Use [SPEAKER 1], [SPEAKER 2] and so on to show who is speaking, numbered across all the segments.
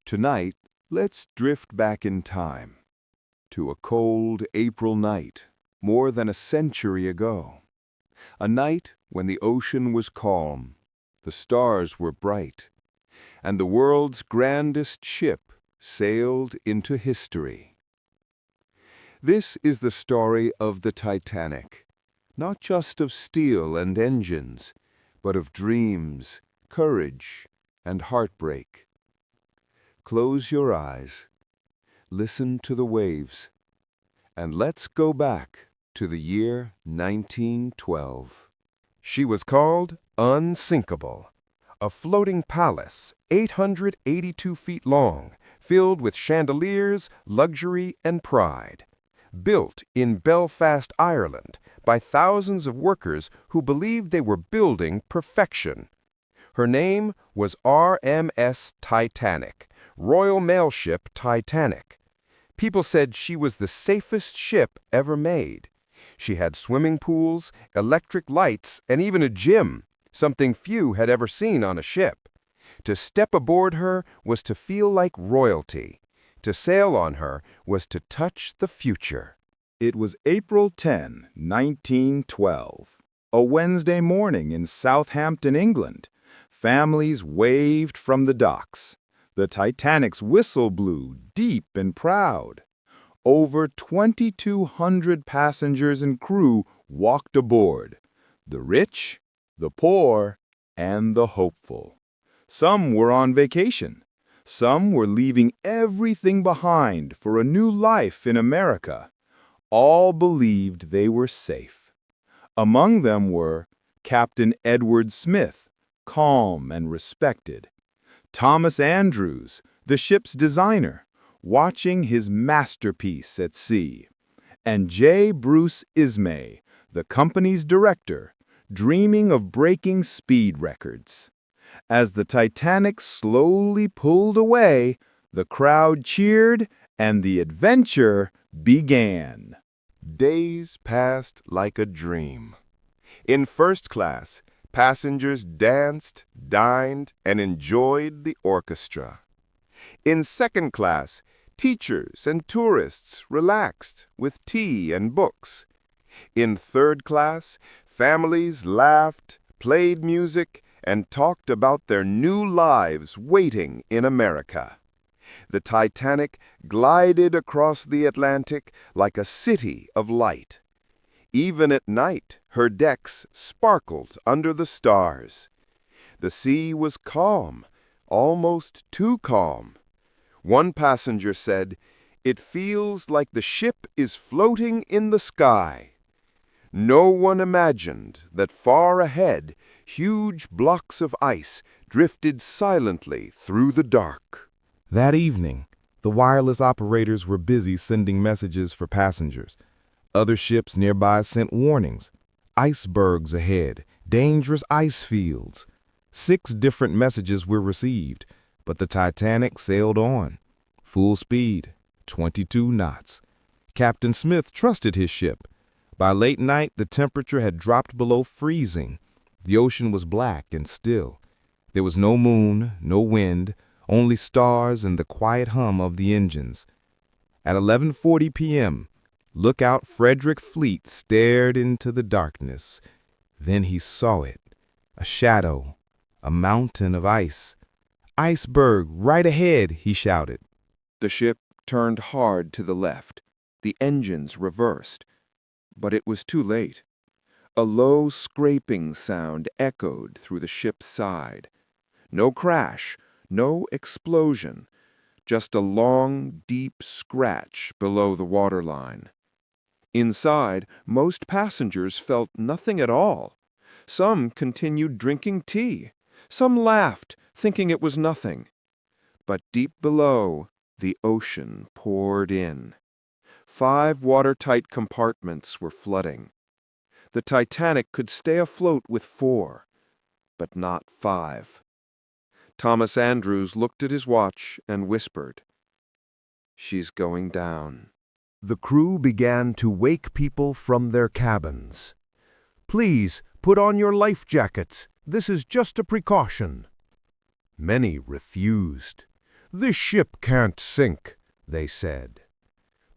[SPEAKER 1] Tonight, let's drift back in time to a cold April night more than a century ago. A night when the ocean was calm, the stars were bright, and the world's grandest ship sailed into history. This is the story of the Titanic, not just of steel and engines, but of dreams, courage, and heartbreak. Close your eyes, listen to the waves, and let's go back to the year 1912.
[SPEAKER 2] She was called Unsinkable, a floating palace 882 feet long, filled with chandeliers, luxury, and pride. Built in Belfast, Ireland, by thousands of workers who believed they were building perfection. Her name was RMS Titanic, Royal Mail Ship Titanic. People said she was the safest ship ever made. She had swimming pools, electric lights, and even a gym, something few had ever seen on a ship. To step aboard her was to feel like royalty. To sail on her was to touch the future.
[SPEAKER 3] It was April 10, 1912, a Wednesday morning in Southampton, England. Families waved from the docks. The Titanic's whistle blew deep and proud. Over 2,200 passengers and crew walked aboard, the rich, the poor, and the hopeful. Some were on vacation. Some were leaving everything behind for a new life in America. All believed they were safe. Among them were Captain Edward Smith, calm and respected; Thomas Andrews, the ship's designer, watching his masterpiece at sea; and J. Bruce Ismay, the company's director, dreaming of breaking speed records. As the Titanic slowly pulled away, the crowd cheered and the adventure began.
[SPEAKER 2] Days passed like a dream. In first class, passengers danced, dined, and enjoyed the orchestra. In second class, teachers and tourists relaxed with tea and books. In third class, families laughed, played music, and talked about their new lives waiting in America. The Titanic glided across the Atlantic like a city of light. Even at night, her decks sparkled under the stars. The sea was calm, almost too calm. One passenger said, "It feels like the ship is floating in the sky." No one imagined that far ahead, huge blocks of ice drifted silently through the dark.
[SPEAKER 4] That evening, the wireless operators were busy sending messages for passengers. Other ships nearby sent warnings. Icebergs ahead, dangerous ice fields. 6 different messages were received, but the Titanic sailed on. Full speed, 22 knots. Captain Smith trusted his ship. By late night, the temperature had dropped below freezing. The ocean was black and still. There was no moon, no wind, only stars and the quiet hum of the engines. At 11:40 p.m., Lookout Frederick Fleet stared into the darkness. Then he saw it, a shadow, a mountain of ice. "Iceberg, right ahead," he shouted.
[SPEAKER 1] The ship turned hard to the left. The engines reversed. But it was too late. A low scraping sound echoed through the ship's side. No crash, no explosion, just a long, deep scratch below the waterline. Inside, most passengers felt nothing at all. Some continued drinking tea. Some laughed, thinking it was nothing. But deep below, the ocean poured in. 5 watertight compartments were flooding. The Titanic could stay afloat with 4, but not 5. Thomas Andrews looked at his watch and whispered, "She's going down."
[SPEAKER 5] The crew began to wake people from their cabins. "Please, put on your life jackets. This is just a precaution." Many refused. "This ship can't sink," they said.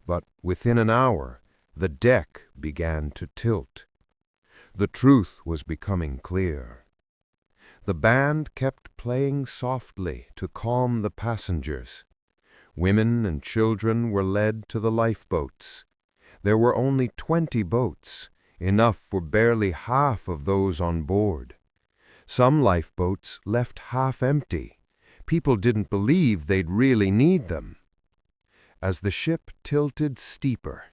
[SPEAKER 5] But within an hour, the deck began to tilt. The truth was becoming clear. The band kept playing softly to calm the passengers. Women and children were led to the lifeboats. There were only 20 boats, enough for barely half of those on board. Some lifeboats left half empty. People didn't believe they'd really need them. As the ship tilted steeper,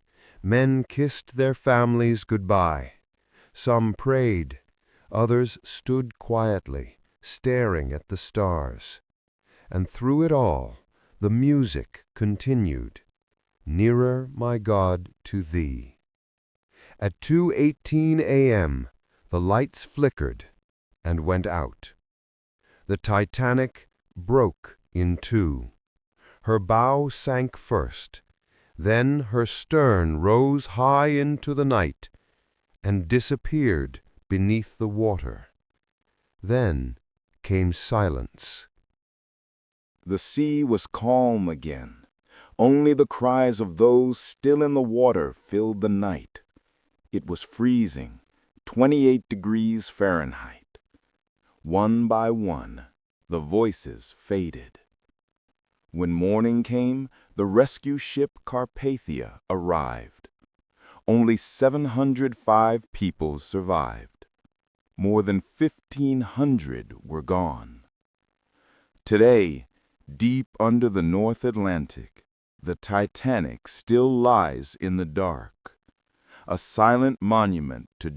[SPEAKER 5] men kissed their families goodbye. Some prayed. Others stood quietly, staring at the stars. And through it all, the music continued. Nearer, my God, to Thee. At 2:18 a.m., the lights flickered and went out. The Titanic broke in two. Her bow sank first, then her stern rose high into the night and disappeared beneath the water. Then came silence.
[SPEAKER 2] The sea was calm again. Only the cries of those still in the water filled the night. It was freezing, 28 degrees Fahrenheit. One by one, the voices faded. When morning came, the rescue ship Carpathia arrived. Only 705 people survived. More than 1,500 were gone. Today, deep under the North Atlantic, the Titanic still lies in the dark, a silent monument to